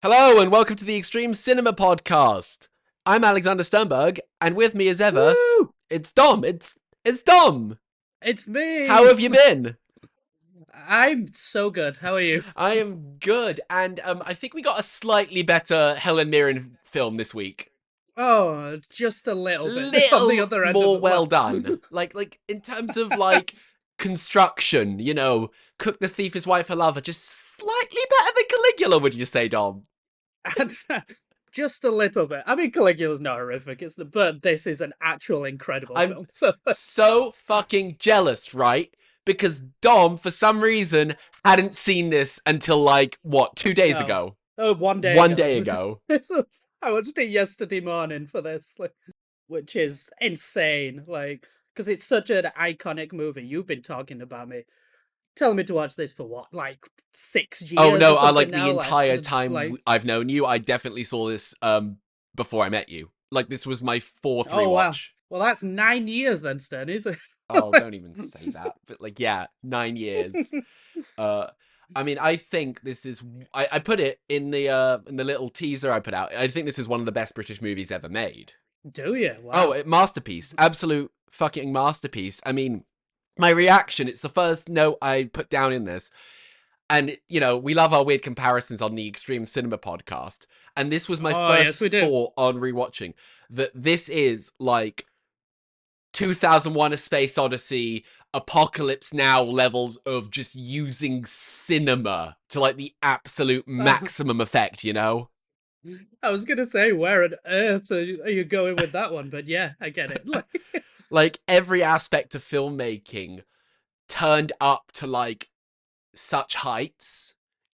Hello and welcome to the Extreme Cinema Podcast. I'm Alexander Sternberg, and with me as ever, Woo! it's Dom. It's Dom. It's How me. have you been? I'm so good. How are you? I am good, and I think we got a slightly better Helen Mirren film this week. Oh, just a little bit on the Little other end of more it. well Well, done. Like in terms of like construction, Cook the Thief, His Wife, Her Lover, just slightly better than Caligula, would you say, Dom? just a little bit. I mean, Caligula's not horrific, but this is an actual incredible I'm film. So, so fucking jealous, right? Because Dom, for some reason, hadn't seen this until like what, 2 days oh, ago? oh, one day One ago. day ago. So, I watched it yesterday morning for this, which is insane. Because it's such an iconic movie. You've been talking about me, telling me to watch this for what, like 6 years Oh or no, I something like the now. entire time Like I've known you, I definitely saw this before I met you. Like this was my fourth Oh wow. rewatch. Well, that's 9 years then, Stan. Is it? Oh, don't even say that. But like, yeah, 9 years. Uh, I mean, I think this is. I put it in the little teaser I put out. I think this is one of the best British movies ever made. Do you? Oh, Wow. masterpiece. Absolute fucking masterpiece. I mean, my reaction, it's the first note I put down in this. And, we love our weird comparisons on the Extreme Cinema podcast. And this was my Oh yes, first we do. thought on rewatching that this is like 2001 A Space Odyssey, Apocalypse Now levels of just using cinema to like the absolute maximum effect, I was gonna say, where on earth are you going with that one? But yeah, I get it. Like every aspect of filmmaking turned up to like such heights.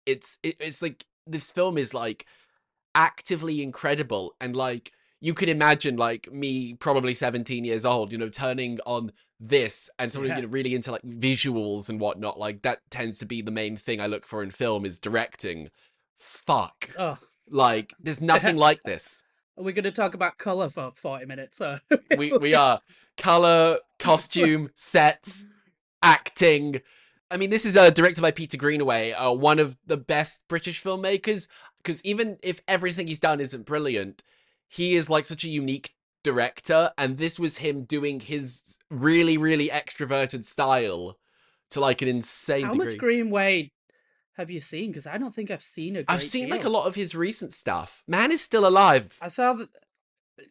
It's like this film is like actively incredible, and like you could imagine like me probably 17 years old, turning on this and someone Yeah. really into like visuals and whatnot. Like that tends to be the main thing I look for in film is directing. Fuck. Oh. Like there's Are nothing like this. we gonna talk about color for 40 minutes? We are color, costume, sets, acting. I mean, this is directed by Peter Greenway, one of the best British filmmakers. Because even if everything he's done isn't brilliant, he is like such a unique director, and this was him doing his really, really extroverted style to like an insane How much degree. Greenway have you seen? Because I don't think I've seen a I've great seen like a deal. lot of his recent stuff. Man is still alive. I saw the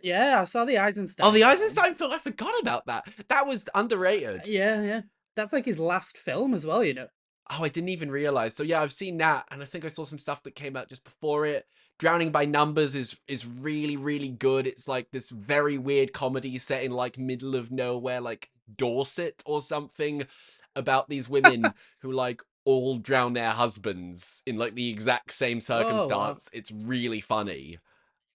Yeah, I saw the Oh, Eisenstein the film. Eisenstein film. I forgot about that. That was underrated. Yeah, yeah. That's like his last film as well, you know. Oh, I didn't even realize. So yeah, I've seen that, and I think I saw some stuff that came out just before it. Drowning by Numbers is really, really good. It's like this very weird comedy set in like middle of nowhere, like Dorset or something, about these women who like all drown their husbands in like the exact same Oh wow. circumstance. It's really funny.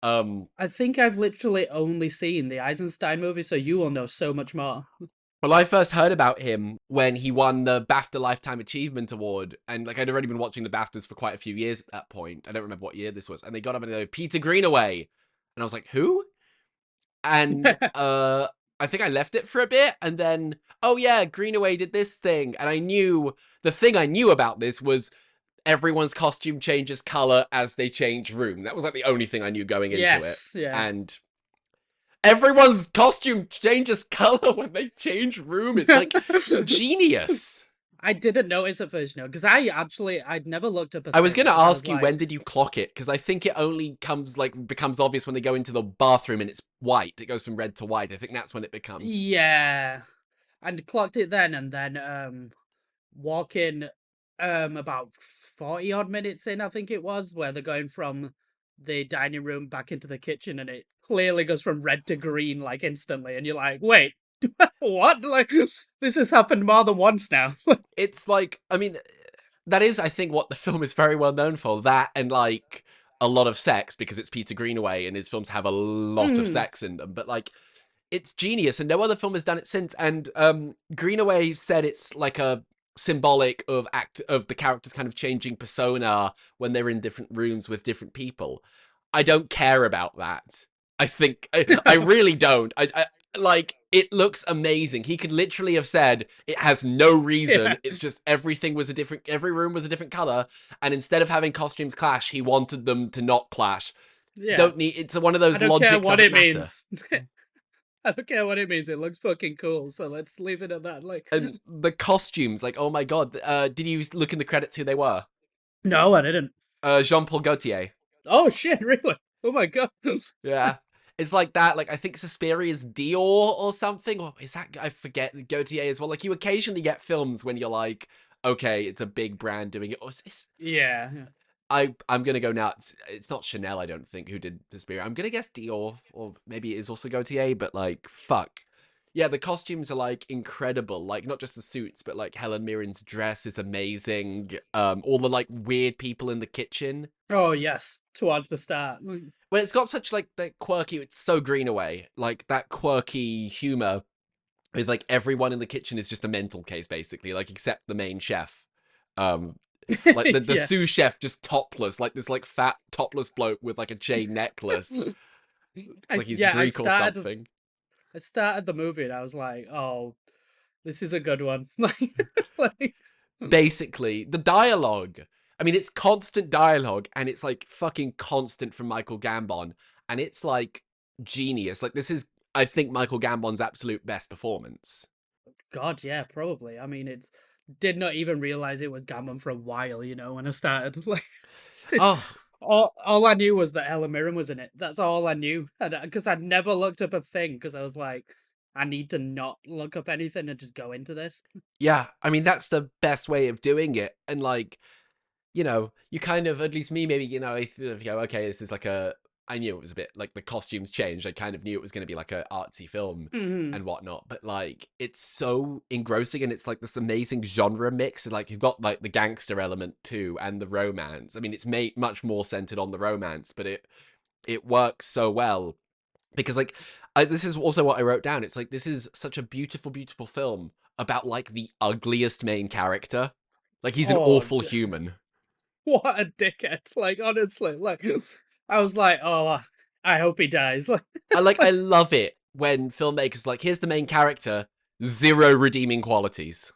I think I've literally only seen the Eisenstein movie, so you will know so much more. Well, I first heard about him when he won the BAFTA Lifetime Achievement Award, and like I'd already been watching the BAFTAs for quite a few years at that point. I don't remember what year this was, and they got up and they go, Peter Greenaway, and I was like, who? And I think I left it for a bit, and then oh yeah, Greenaway did this thing, and I knew the thing I knew about this was everyone's costume changes color as they change room. That was like the only thing I knew going into it, Yes, yeah. and everyone's costume changes color when they change room. It's like genius. I didn't notice at first, you know, because I'd never looked up a I was thing gonna because I was ask you, like, when did you clock it? Because I think it only becomes obvious when they go into the bathroom and it's white. It goes from red to white. I think that's when it becomes. yeah, and clocked it then, and then walking about 40 odd minutes in, I think it was, where they're going from the dining room back into the kitchen, and it clearly goes from red to green like instantly, and you're like, wait, what? Like this has happened more than once now. It's like, I mean, that is, I think, what the film is very well known for. That and like a lot of sex, because it's Peter Greenaway and his films have a lot of Mm. sex in them. But like, it's genius, and no other film has done it since. And Greenaway said it's like a symbolic of the characters kind of changing persona when they're in different rooms with different people. I don't care about that. I think I really don't. Like, it looks amazing. He could literally have said it has no reason. Yeah, It's just every room was a different color. And instead of having costumes clash, he wanted them to not clash. yeah. Don't need, it's one of I those don't care logic what doesn't it matter. means. I don't care what it means. It looks fucking cool. So let's leave it at that. Like, And the costumes, like, oh my God. Did you look in the credits who they were? no, I didn't. Jean-Paul Gaultier. Oh shit! Really? Oh my god. Yeah. It's like that. Like, I think Suspiria's Dior or something. Or is that, I forget, Gaultier as well. Like, you occasionally get films when you're like, okay, it's a big brand doing it. Or Yeah. Yeah. I'm gonna go now. It's not Chanel, I don't think, who did Suspiria. I'm gonna guess Dior, or maybe it is also Gaultier, but like, fuck. Yeah, the costumes are like incredible. Like, not just the suits, but like Helen Mirren's dress is amazing. All the like weird people in the kitchen. Oh yes. Towards the start. Well, it's got such like the quirky. It's so Greenaway, like that quirky humor with like everyone in the kitchen is just a mental case basically, like except the main chef. Um, like the Yeah. sous chef just topless, like this like fat topless bloke with like a chain necklace. It's like he's Yeah. Greek or something. I started the movie and I was like, oh, this is a good one. Like, Basically, the dialogue. I mean, it's constant dialogue, and it's like fucking constant from Michael Gambon, and it's like genius. Like this is, I think, Michael Gambon's absolute best performance. God, yeah, probably. I mean, it's did not even realize it was Gammon for a while. When I started. Like, Oh, all I knew was that Helen Mirren was in it. That's all I knew, because I'd never looked up a thing because I was like, I need to not look up anything and just go into this. yeah. I mean, that's the best way of doing it, and like, you kind of, at least me, maybe, I sort of go, okay, this is like I knew it was a bit like the costumes changed. I kind of knew it was going to be like a artsy film Hmm. and whatnot, but like it's so engrossing and it's like this amazing genre mix. Like you've got like the gangster element too and the romance. I mean, it's made much more centered on the romance, but it works so well because like this is also what I wrote down. It's like this is such a beautiful, beautiful film about like the ugliest main character. Like he's an Oh, awful human. what a dickhead! Like, honestly, like, I was like, oh, I hope he dies. I love it when filmmakers like, here's the main character, zero redeeming qualities.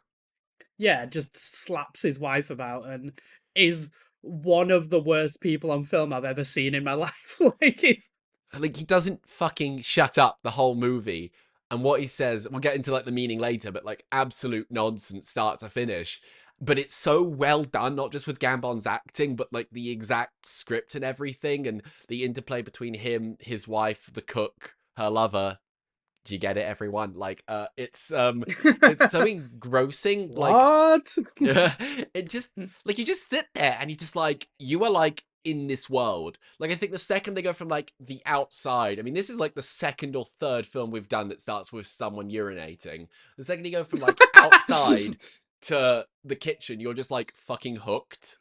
Yeah, just slaps his wife about and is one of the worst people on film I've ever seen in my life. Like, it's Like he doesn't fucking shut up the whole movie. And what he says, we'll get into like the meaning later, but like absolute nonsense start to finish. But it's so well done, not just with Gambon's acting, but like the exact script and everything, and the interplay between him, his wife, the cook, her lover. Do you get it, everyone? Like, it's so engrossing. Like, what? it just like you just sit there and you just like you are like in this world. Like I think the second they go from like the outside, I mean this is like the second or third film we've done that starts with someone urinating. The second you go from like outside to the kitchen, you're just like fucking hooked.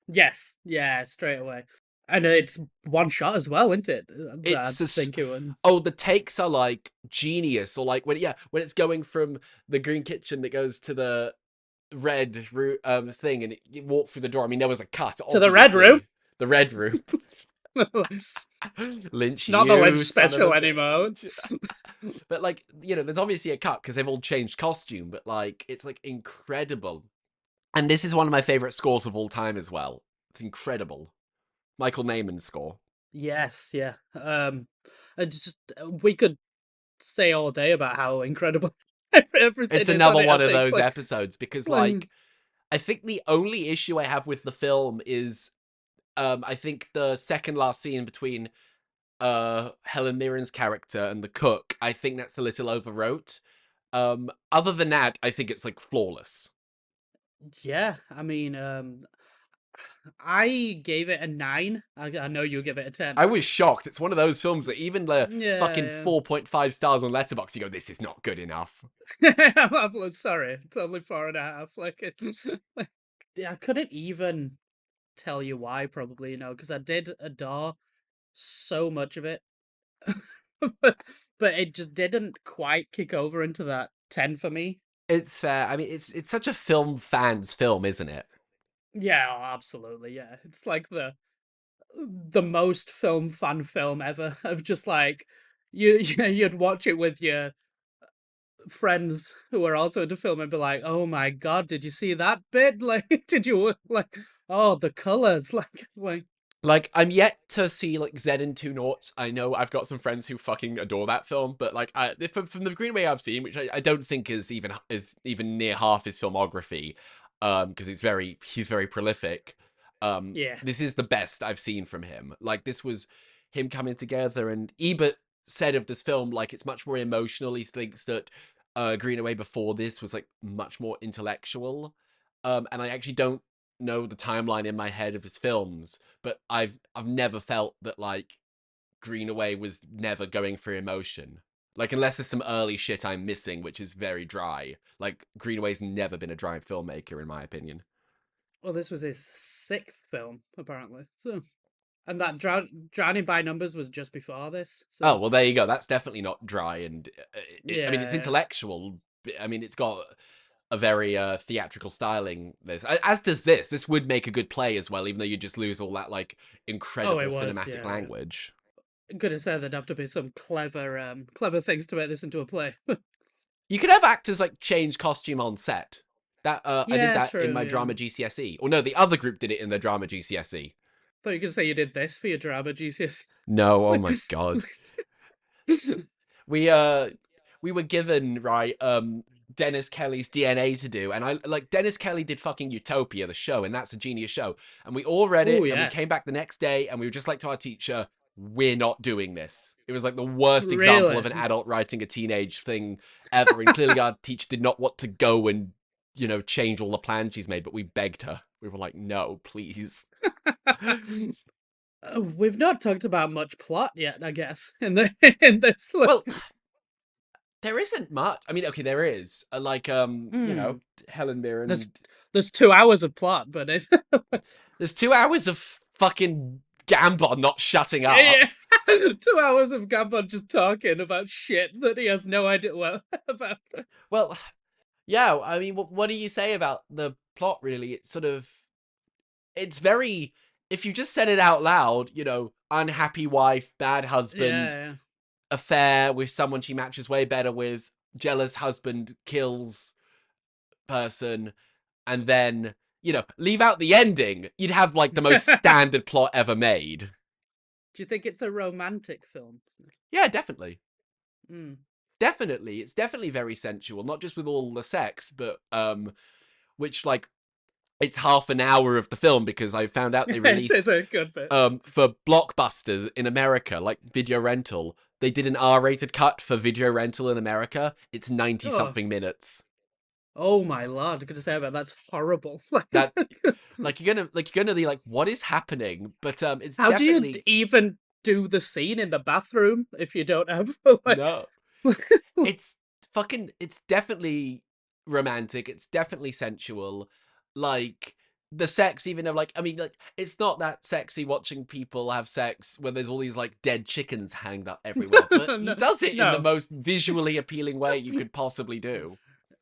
Yes, yeah, straight away. And it's one shot as well, isn't it? I It's think it was. oh, the takes are like genius, or like when it's going from the green kitchen that goes to the red thing and you walk through the door. I mean, there was a cut, To the Red Room? obviously. The red room. Lynch Not the Lynch you, son of a special anymore. bitch. But like, there's obviously a cut because they've all changed costume, but like, it's like incredible. And this is one of my favorite scores of all time as well. It's incredible. Michael Neyman's score. Yes, yeah. We could say all day about how incredible everything It's is on another it, I one of think. those episodes because Like, like, I think the only issue I have with the film is I think the second last scene between Helen Mirren's character and the cook, I think that's a little overwrote. Other than that, I think it's like flawless. yeah, I mean, I gave it a 9. I know you give it a 10. I was shocked. It's one of those films that even the fucking Yeah, 4.5 stars on Letterboxd, you go, this is not good enough. yeah. Sorry, it's only 4.5. Like, like, I couldn't even tell you why, probably, because I did adore so much of it. But it just didn't quite kick over into that 10 for me. It's fair. I mean, it's such a film fan's film, isn't it? Yeah, oh, absolutely. Yeah, it's like the most film fun film ever of just like you'd watch it with your friends who are also into film and be like, "Oh my god, did you see that bit? Like, did you like? Oh, the colors, like." Like, I'm yet to see, like, Zed and Two Noughts. I know I've got some friends who fucking adore that film, but, like, from the Greenway I've seen, which I don't think is even near half his filmography, because he's very prolific. Yeah. This is the best I've seen from him. Like, this was him coming together, and Ebert said of this film, like, it's much more emotional. He thinks that Greenaway before this was, like, much more intellectual. And I actually don't know the timeline in my head of his films, but I've never felt that, like, Greenaway was never going for emotion. Like, unless there's some early shit I'm missing, which is very dry. Like, Greenaway's never been a dry filmmaker, in my opinion. Well, this was his sixth film apparently. So, and that Drowning by Numbers was just before this. Oh, So well, there you go. That's definitely not dry, and I mean, it's yeah. intellectual. I mean, it's got a very theatrical styling. As does this. This would make a good play as well, even though you just lose all that, like, Oh, incredible it would. cinematic Yeah. language. Gonna say there'd have to be some clever things to make this into a play. You could have actors, like, change costume on set. That I did Yeah, that in true. my Yeah. drama GCSE. Or no, the other group did it in their drama GCSE. Thought you could say you did this for your drama, Jesus. No, oh my god. We uh we were given, right, Dennis Kelly's DNA to do, and I like Dennis Kelly did fucking Utopia, the show, and that's a genius show. And we all read Oh it, and we came yes. back the next day, and we were just like to our teacher, "We're not doing this." It was like the worst example of Really? an adult writing a teenage thing ever, and clearly our teacher did not want to go and, change all the plans she's made, but we begged her. We were like, "No, please." We've not talked about much plot yet, I guess, in the in this. Well, there isn't much. I mean, okay, there is. Hmm. Helen There's Mirren. there's 2 hours of plot, but it's There's 2 hours of fucking Gambon not shutting up. yeah. 2 hours of Gabon just talking about shit that he has no idea about. Well, yeah, I mean, what do you say about the plot, really? It's very, if you just said it out loud, unhappy wife, bad husband, Yeah, affair with someone she matches way better with, jealous husband kills person, and then, leave out the ending, you'd have, like, the most yeah. standard plot ever made. Do you think it's a romantic film? Yeah, definitely. Mm. Definitely. It's definitely very sensual, not just with all the sex, but, which, like, it's half an hour of the film, because I found out they It released, is a good bit. for Blockbusters in America, like video rental, they did an R-rated cut for video rental in America. It's 90 Oh, something minutes. oh my lord! Good to say about that's horrible. That, you're gonna be like, what is happening? But it's How do you definitely, even do the scene in the bathroom if you don't have like? no. It's definitely romantic. It's definitely sensual. Like, the sex, even though, like, I mean, like, it's not that sexy watching people have sex when there's all these, like, dead chickens hanged up everywhere, but he No, does it in the no. most visually appealing way you could possibly do.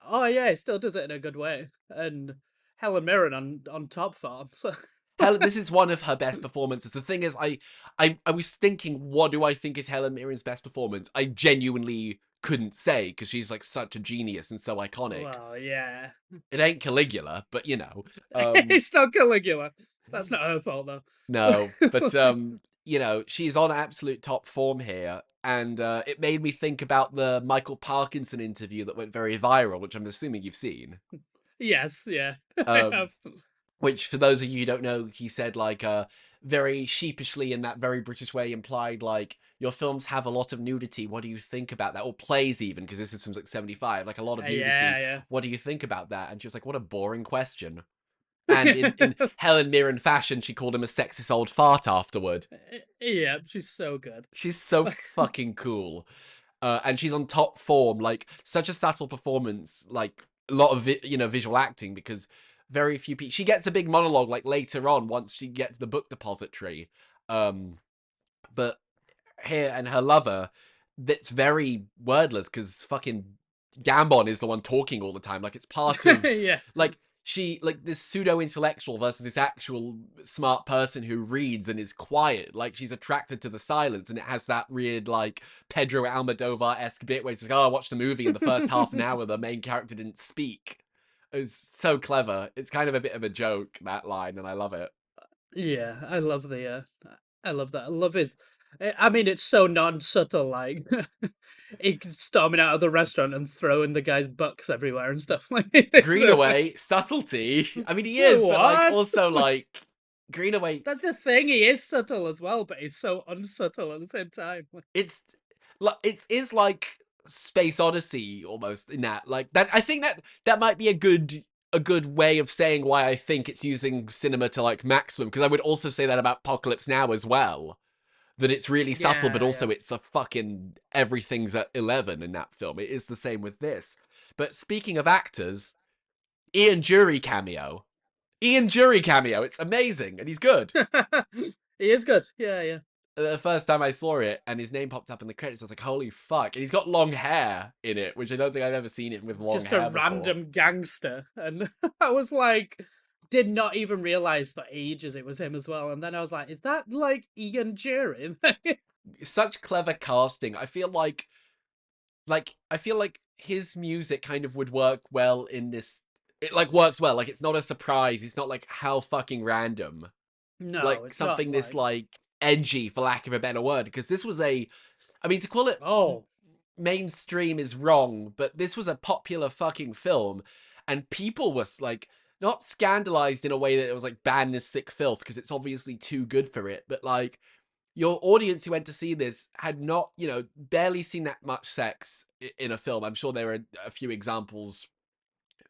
Oh yeah, it still does it in a good way, and Helen Mirren on top form. So Helen, this is one of her best performances. The thing is, I was thinking, what do I think is Helen Mirren's best performance? I genuinely couldn't say, because she's, like, such a genius and so iconic. well, yeah, It ain't Caligula, but, it's not Caligula. That's not her fault though. no, but, she's on absolute top form here, and it made me think about the Michael Parkinson interview that went very viral, which I'm assuming you've seen. Yes, yeah, I Um, have. which, for those of you who don't know, he said, like, very sheepishly, in that very British way, implied, like, your films have a lot of nudity. What do you think about that? Or plays, even, because this is from, like, 75, like, a lot of nudity. Yeah, What do you think about that? And she was like, what a boring question. And in yeah. Helen Mirren fashion, she called him a sexist old fart afterward. Yeah, she's so good. She's so fucking cool. And she's on top form, like, such a subtle performance, like, a lot of visual acting, because very few people. She gets a big monologue, like, later on, once she gets the book depository. But here, and her lover, that's very wordless, because fucking Gambon is the one talking all the time. Like, it's part of, Yeah. like, she like this pseudo intellectual versus this actual smart person who reads and is quiet. Like she's attracted to the silence, and it has that weird like Pedro Almodovar-esque bit where she's like, "Oh, I watched the movie, and the first half an hour the main character didn't speak." It was so clever. It's kind of a bit of a joke, that line, and I love it. Yeah, I love that. I love his. I mean, it's so non-subtle. Like he storming out of the restaurant and throwing the guy's bucks everywhere and stuff like this. Greenaway, subtlety. I mean, he is, but like What? also like Greenaway. That's the thing. He is subtle as well, but he's so unsubtle at the same time. It's like it is like Space Odyssey almost in that. Like that, I think that might be a good way of saying why I think it's using cinema to like maximum. Because I would also say that about Apocalypse Now as well. That it's really subtle, but Yeah, yeah. also it's a fucking everything's at 11 in that film. It is the same with this. But speaking of actors, Ian Jury cameo. Ian Jury cameo. It's amazing, and he's good. He is good. Yeah, yeah. The first time I saw it and his name popped up in the credits, I was like, holy fuck. And he's got long hair in it, which I don't think I've ever seen it with long Just a hair before. random gangster, and I was like, did not even realize for ages it was him as well. And then I was like, is that like Ian Dury? Such clever casting. I feel like his music kind of would work well in this. It like works well. Like it's not a surprise. It's not like how fucking random. No, Like it's not something this like. like edgy, for lack of a better word, because this was a. I mean, to call it Oh, mainstream is wrong, but this was a popular fucking film, and people was like not scandalized in a way that it was like banned as sick filth because it's obviously too good for it, but like your audience who went to see this had not, barely seen that much sex in a film. I'm sure there are a few examples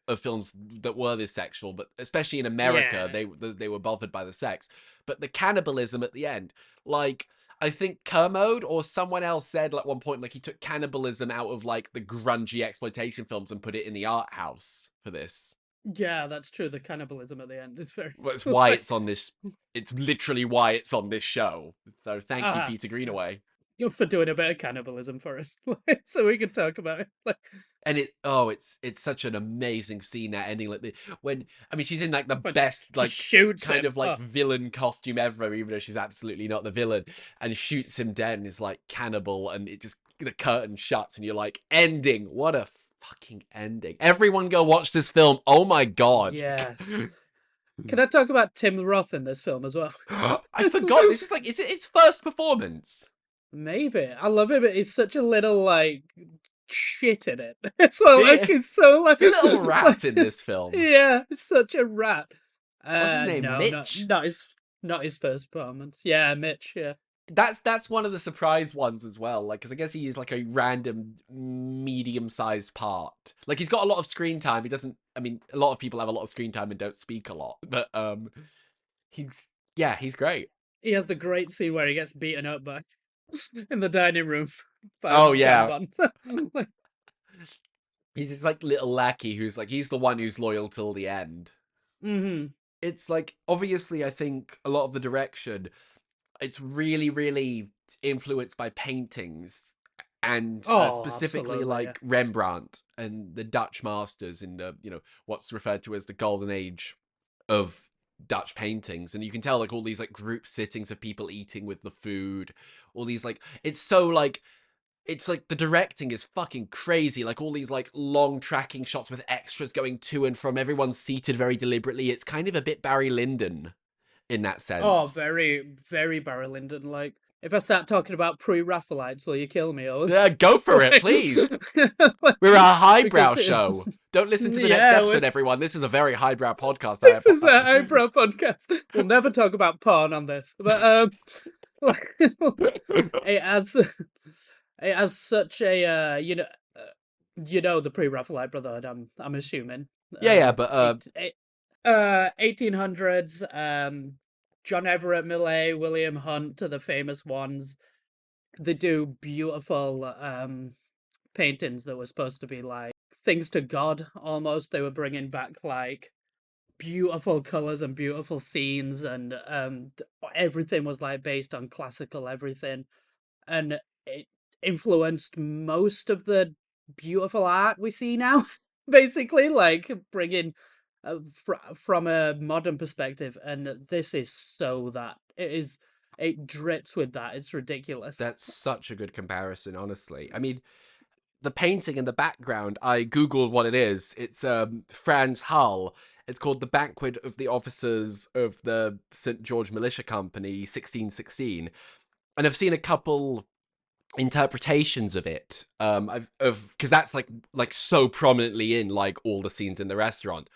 of films that were this sexual, but especially in America, yeah. they were bothered by the sex. But the cannibalism at the end, like I think Kermode or someone else said at one point, like he took cannibalism out of like the grungy exploitation films and put it in the art house for this. Yeah, that's true. The cannibalism at the end is very. Well, it's why Like, it's on this. It's literally why it's on this show. So thank you, ah, Peter Greenaway. you're for doing a bit of cannibalism for us, like, so we can talk about it. Like, And it's such an amazing scene, that ending, like when I mean she's in like the but best just like shoots kind him. of like Oh, villain costume ever, even though she's absolutely not the villain, and shoots him dead and is like cannibal, and it just the curtain shuts and you're like, ending, what a fucking ending. Everyone go watch this film. Oh my god. yes. Can I talk about Tim Roth in this film as well? I forgot, this is like, is it his first performance? Maybe. I love him, but he's such a little like shit in it. It's so like He- he's so like, he's a little rat like in this film. yeah, he's such a rat. What's his name, No, not Mitch? not his first performance. Yeah, Mitch. Yeah. That's one of the surprise ones as well, like because I guess he is like a random medium-sized part. Like he's got a lot of screen time. He doesn't, I mean, a lot of people have a lot of screen time and don't speak a lot, but he's, yeah, he's great. He has the great scene where he gets beaten up by in the dining room by Oh yeah, Gambon. Like, he's this like little lackey who's like, he's the one who's loyal till the end. mm-hmm. It's like, obviously I think a lot of the direction, it's really, really influenced by paintings, and Oh, specifically absolutely. Yeah. like Rembrandt and the Dutch masters in the, what's referred to as the golden age of Dutch paintings. And you can tell like all these like group sittings of people eating with the food, all these like, it's so like, it's like the directing is fucking crazy. Like all these like long tracking shots with extras going to and from, everyone seated very deliberately. It's kind of a bit Barry Lyndon in that Oh, sense. very, very Barry Lyndon. Like, if I start talking about pre-Raphaelites, will you kill me? Or Yeah, go for it, please. like, We're a highbrow because show. Don't listen to the next yeah, episode, everyone. This is a very highbrow podcast. this is a eyebrow podcast. We'll never talk about porn on this, but it has it has such a the pre-Raphaelite Brotherhood. I'm assuming Yeah, but 1800s. John Everett Millay, William Hunt are the famous ones. They do beautiful paintings that were supposed to be like things to God almost. They were bringing back like beautiful colors and beautiful scenes, and everything was like based on classical everything, and it influenced most of the beautiful art we see now. Basically, like bringing from a modern perspective, and this is so that it drips with that. It's ridiculous. That's such a good comparison, honestly. I mean, the painting in the background, I googled what it is. It's Franz Hull. It's called The Banquet of the Officers of the St. George Militia Company, 1616. And I've seen a couple interpretations of it. I've of because that's like so prominently in like all the scenes in the restaurant.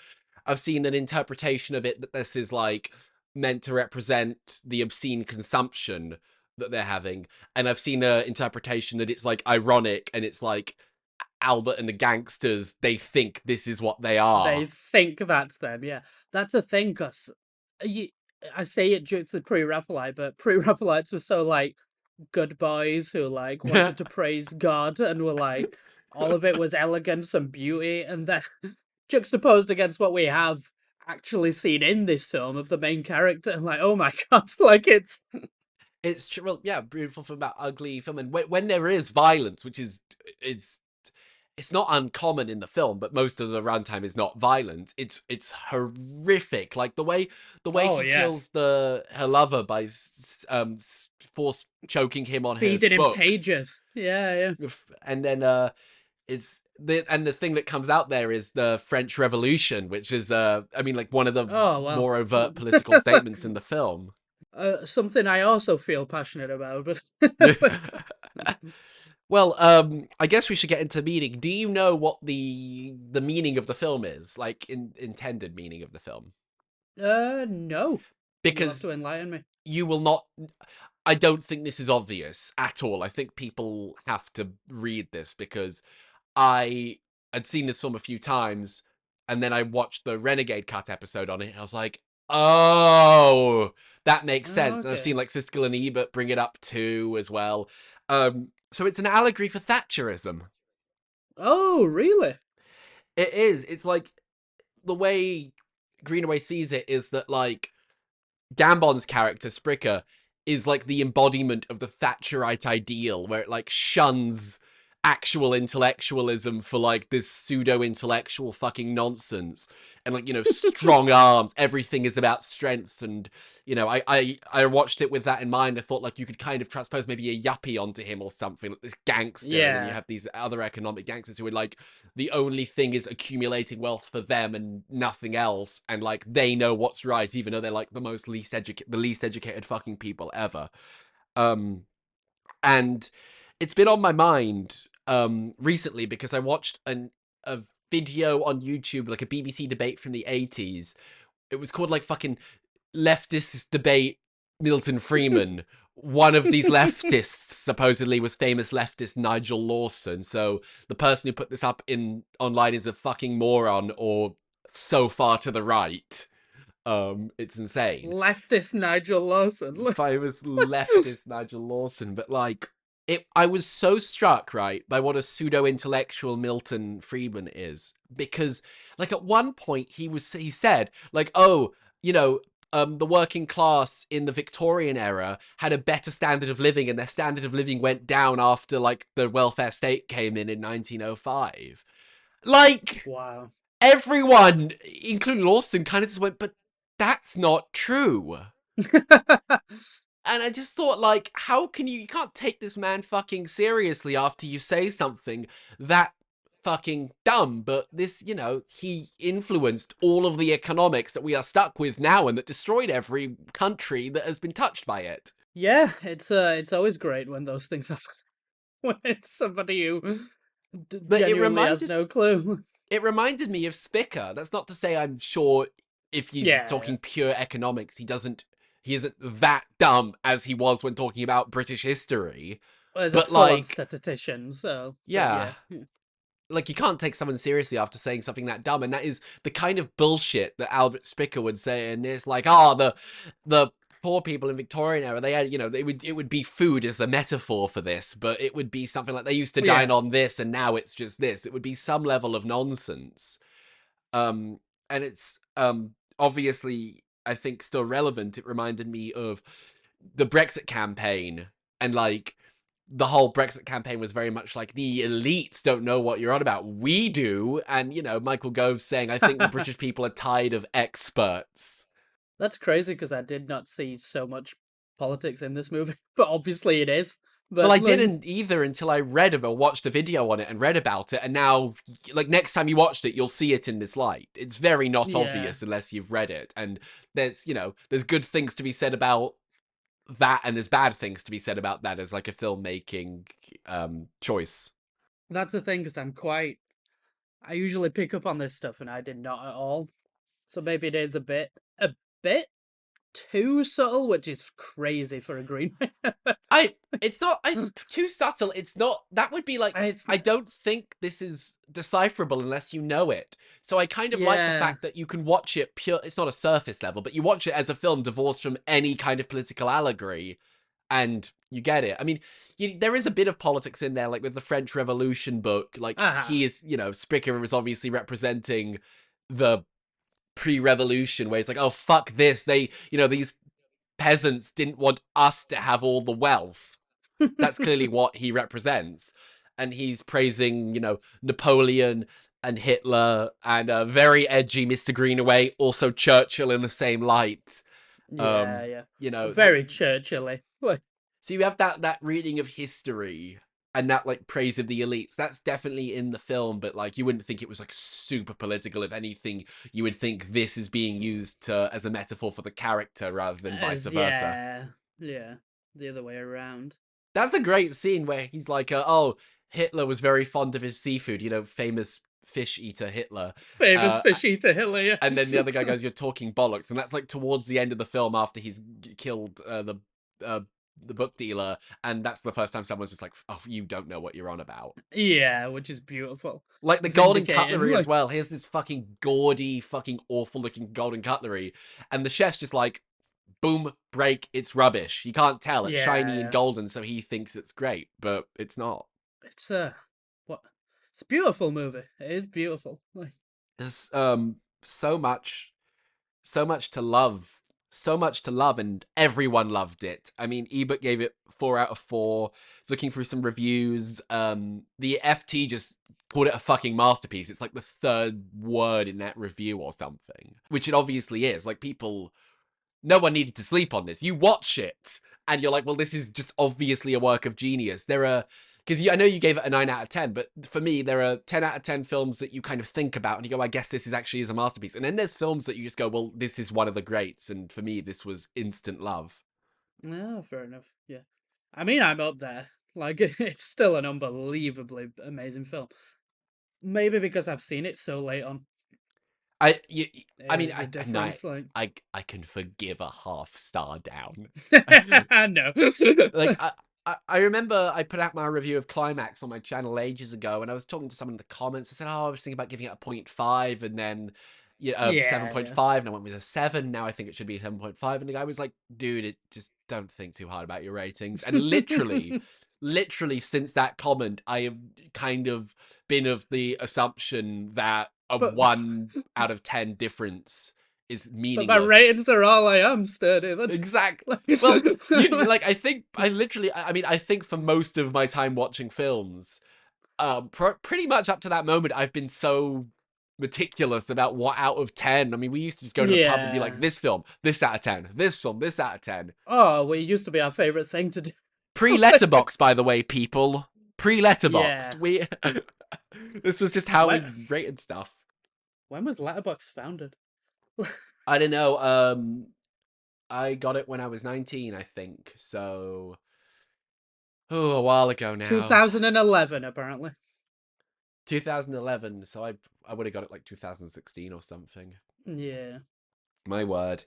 I've seen an interpretation of it that this is like meant to represent the obscene consumption that they're having, and I've seen an interpretation that it's like ironic and it's like Albert and the gangsters, they think this is what they They are. think that's them. Yeah, that's the thing. Cause you, I say it drips with pre-Raphaelite, but pre-Raphaelites were so like good boys who like wanted to praise God and were like all of it was elegance and beauty, and then juxtaposed against what we have actually seen in this film of the main character, and like, oh my god, like It's true. Well, yeah, beautiful film about ugly film, and when there is violence, which is it's not uncommon in the film, but most of the runtime is not violent. It's horrific. Like the way oh he yes, kills her lover by force choking him on his feeding in books, pages. Yeah, yeah. and then the thing that comes out there is the French Revolution, which is I mean like one of the Oh well. more overt political statements in the film. Something I also feel passionate about, but Well, I guess we should get into meaning. Do you know what the meaning of the film is? Like intended meaning of the film? no. You'll have Because to enlighten me. you will not I don't think this is obvious at all. I think people have to read this because I had seen this film a few times and then I watched the Renegade Cut episode on it and I was like, "Oh, that makes Oh, sense." And I've okay. seen like Siskel and Ebert bring it up too as well. So it's an allegory for Thatcherism. Oh, really? It is. It's like the way Greenaway sees it is that like Gambon's character Spricker is like the embodiment of the Thatcherite ideal, where it like shuns actual intellectualism for like this pseudo intellectual fucking nonsense, and like strong arms. Everything is about strength, and I watched it with that in mind. I thought like you could kind of transpose maybe a yuppie onto him or something, like this gangster, and then you Yeah. have these other economic gangsters who are like the only thing is accumulating wealth for them and nothing else, and like they know what's right even though they're like the least educated fucking people ever. Um and it's been on my mind recently because I watched a video on YouTube, like a BBC debate from the 80s. It was called like fucking leftists debate Milton Freeman. One of these leftists supposedly was famous leftist Nigel Lawson. So the person who put this up in online is a fucking moron or so far to the right. It's insane. Leftist Nigel Lawson. Famous leftist Nigel Lawson, but like I was so struck, right, by what a pseudo-intellectual Milton Friedman is, because like at one point he said like, oh, the working class in the Victorian era had a better standard of living, and their standard of living went down after like the welfare state came in 1905. Like Wow. everyone, including Lawson, kind of just went, but that's not true. And I just thought, like, how can you can't take this man fucking seriously after you say something that fucking dumb, but this, he influenced all of the economics that we are stuck with now and that destroyed every country that has been touched by it. Yeah, it's always great when those things happen. When it's somebody who But genuinely has no clue. it reminded me of Spicker. That's not to say I'm sure if he's Yeah, yeah. talking pure economics, he isn't that dumb as he was when talking about British history. Well, as a But full-on like, statistician, so but yeah, yeah. like you can't take someone seriously after saying something that dumb, and that is the kind of bullshit that Albert Spicker would say. And it's like, the poor people in Victorian era, they had, it would be food as a metaphor for this, but it would be something like they used to dine Yeah. on this, and now it's just this. It would be some level of nonsense. Um, and it's obviously I think still relevant. It reminded me of the Brexit campaign and like the whole Brexit campaign was very much like, the elites don't know what you're on about. We do. And, you know, Michael Gove's saying, I think the British people are tired of experts. That's crazy because I did not see so much politics in this movie, but obviously it is. Well, But I like, didn't either until I read or watched a video on it and read about it. And now, like, next time you watched it, you'll see it in this light. It's very not yeah, obvious unless you've read it. And there's, you know, there's good things to be said about that, and there's bad things to be said about that as like a filmmaking choice. that's the thing because I usually pick up on this stuff and I did not at all. So maybe it is a bit too subtle, which is crazy for a Greenway. It's not too subtle. It's not, that would be like, It's I don't think this is decipherable unless you know it. So I kind of like the yeah, fact that you can watch it pure, it's not a surface level, but you watch it as a film divorced from any kind of political allegory and you get it. I mean, there is a bit of politics in there, like with the French Revolution book, like ah, he is, you know, Spicker is obviously representing the pre-revolution where it's like, oh, fuck this. They, you know, these peasants didn't want us to have all the wealth. That's clearly what he represents. And he's praising, you know, Napoleon and Hitler and a very edgy Mr. Greenaway, also Churchill in the same light. yeah, yeah, You know, very churchily. so you have that reading of history and that like praise of the elites. That's definitely in the film, but like you wouldn't think it was like super political. If anything, you would think this is being used as a metaphor for the character rather than vice As versa. yeah, yeah, the other way around. That's a great scene where he's like, oh, Hitler was very fond of his seafood, you know, famous fish eater Hitler. Famous Uh, fish eater Hitler, and then yes. the other guy goes, "You're talking bollocks," and that's like towards the end of the film after he's killed uh, the book dealer, and that's the first time someone's just like, "Oh, you don't know what you're on about." Yeah, which is beautiful. Like the golden Vindicating, cutlery as like, well. Here's this fucking gaudy, fucking awful looking golden cutlery, and the chef's just like, boom, break, it's rubbish. You can't tell. It's shiny and yeah, golden, so he thinks it's great, but it's not. it's what? It's a beautiful movie. It is beautiful. Like, There's so much, so much to love. So much to love, and everyone loved it. I mean, ebook gave it 4 out of 4. I was looking through some reviews. The FT just called it a fucking masterpiece. It's like the third word in that review or something, which it obviously is. Like people, no one needed to sleep on this. You watch it and you're like, well, this is just obviously a work of genius. There are, because I know you gave it a 9 out of 10, but for me, there are 10 out of 10 films that you kind of think about and you go, I guess this is actually a masterpiece. And then there's films that you just go, well, this is one of the greats. And for me, this was instant love. no, fair enough. Yeah, I mean, I'm up there. Like, it's still an unbelievably amazing film. Maybe because I've seen it so late on. I, you, I mean, Is a no, difference, like. I can forgive a half star down. I know. Like I remember I put out my review of Climax on my channel ages ago, and I was talking to someone in the comments. I said, "Oh, I was thinking about giving it a 0.5, and then yeah, Yeah, yeah. 7.5, and I went with a 7. Now I think it should be 7.5." And the guy was like, "Dude, just don't think too hard about your ratings." And literally since that comment, I have kind of been of the assumption that a But 1 out of 10 difference is but my meaningless. ratings are all I am, Sturdy. That's Exactly. like, Well, you like I think I literally I mean I think for most of my time watching films, pretty much up to that moment I've been so meticulous about what out of 10. I mean, we used to just go to the pub and be like, yeah. this film, this out of 10, this film, this out of 10. Oh, well, it used to be our favorite thing to do. Like, Pre-letterbox, by the way, people. yeah. Pre-letterboxed. We this was just how we When rated stuff. when was Letterboxd founded? I don't know. I got it when I was 19, I think. So, oh, a while ago now. 2011, apparently. 2011, so I would have got it like 2016 or something. Yeah. My word.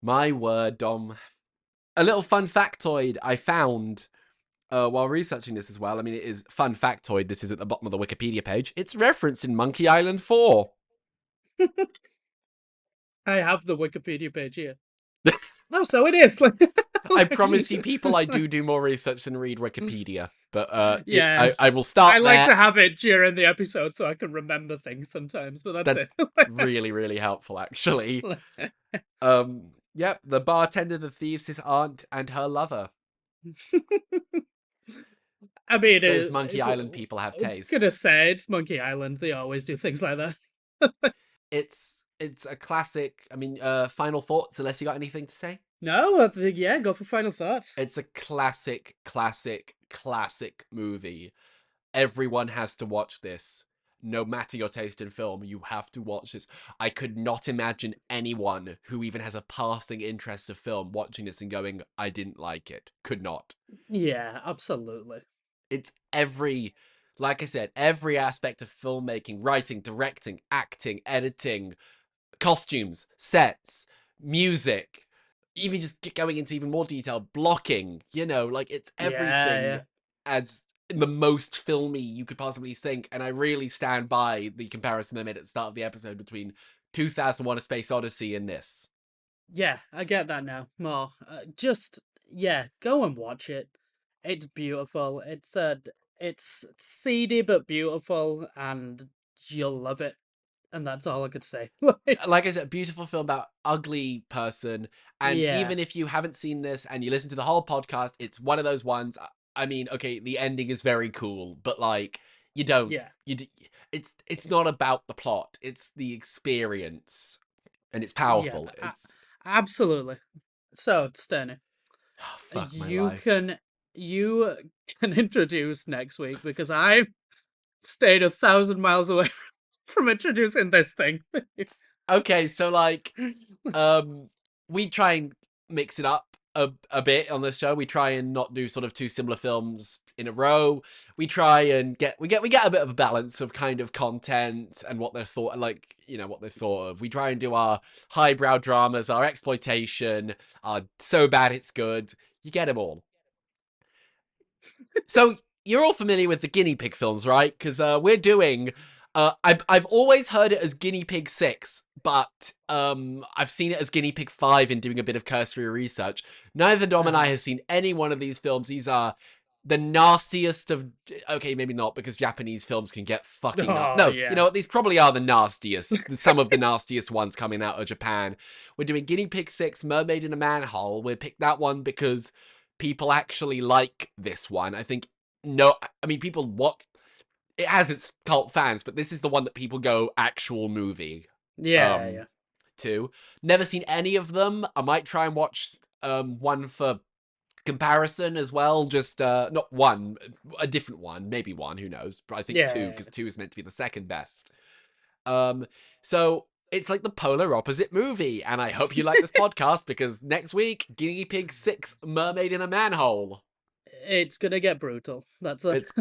My word, Dom. A little fun factoid I found while researching this as well. I mean, it is fun factoid. This is at the bottom of the Wikipedia page. It's referenced in Monkey Island 4. I have the Wikipedia page here. Oh, so it is. I Like, promise you, Jesus. people, I do more research than read Wikipedia. But Yeah. I will I start like there. to have it during the episode so I can remember things sometimes, but that's That's it. really, really helpful, actually. Yep, the bartender, the thieves, his aunt, and her lover. I mean, Those Monkey if Island people have I'm taste. gonna say it's Monkey Island, they always do things like that. It's a classic. I mean, final thoughts, unless you got anything to say? No, I think, yeah, go for final thought. It's a classic, classic, classic movie. Everyone has to watch this. No matter your taste in film, you have to watch this. I could not imagine anyone who even has a passing interest of film watching this and going, I didn't like it. Could not. Yeah, absolutely. It's like I said, every aspect of filmmaking, writing, directing, acting, editing, costumes, sets, music, even just going into even more detail, blocking, like it's Yeah, everything yeah. as the most filmy you could possibly think. And I really stand by the comparison I made at the start of the episode between 2001: A Space Odyssey and this. Yeah, I get that now more. Just yeah, go and watch it. It's beautiful. It's seedy but beautiful, and you'll love it. And that's all I could say. Like, Like I said, beautiful film about ugly person. And yeah, even if you haven't seen this and you listen to the whole podcast, it's one of those ones. I mean, okay, the ending is very cool, but like you don't yeah, you it's not about the plot. It's the experience, and it's yeah, powerful. It's absolutely. So, Sterny, oh, fuck my you life. can you can introduce next week because I stayed 1,000 miles away from introducing this thing. Okay, so like we try and mix it up a bit on this show. We try and not do sort of two similar films in a row. We try and we get a bit of a balance of kind of content and what they're thought, like, what they're thought of. We try and do our highbrow dramas, our exploitation, our so bad it's good. You get them all. So you're all familiar with the guinea pig films, right? Because we're doing. I've always heard it as Guinea Pig 6, but I've seen it as Guinea Pig 5 in doing a bit of cursory research. Neither Dom and I Uh, have seen any one of these films. These are the nastiest of. Okay, maybe not, because Japanese films can get fucking oh No, you know yeah, what? These probably are the nastiest. Some of the nastiest ones coming out of Japan. We're doing Guinea Pig 6, Mermaid in a Manhole. We picked that one because people actually like this one. I think no, I mean people what it has its cult fans, but this is the one that people go actual movie yeah, um yeah, to. Never seen any of them. I might try and watch one for comparison as well. Just not one, a different one, maybe one, who knows? But I think yeah, two, yeah, because two is meant to be the second best. So it's like the polar opposite movie, and I hope you like this podcast because next week, Guinea Pig 6, Mermaid in a Manhole. it's gonna get brutal. That's a It's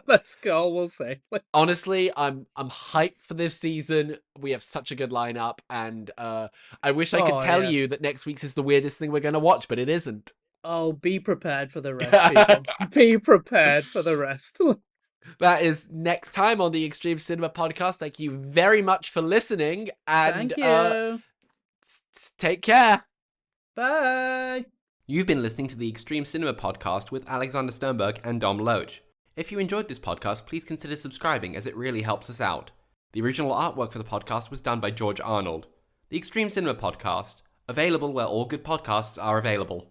that's all we'll say. honestly, I'm hyped for this season. We have such a good lineup, and I wish I could Oh tell you yes. that next week's is the weirdest thing we're gonna watch, but it isn't. Oh, be prepared for the rest, people. Be prepared for the rest. That is next time on the Extreme Cinema Podcast. Thank you very much for listening, and Thank you. take care. Bye. You've been listening to the Extreme Cinema Podcast with Alexander Sternberg and Dom Loach. If you enjoyed this podcast, please consider subscribing, as it really helps us out. The original artwork for the podcast was done by George Arnold. The Extreme Cinema Podcast, available where all good podcasts are available.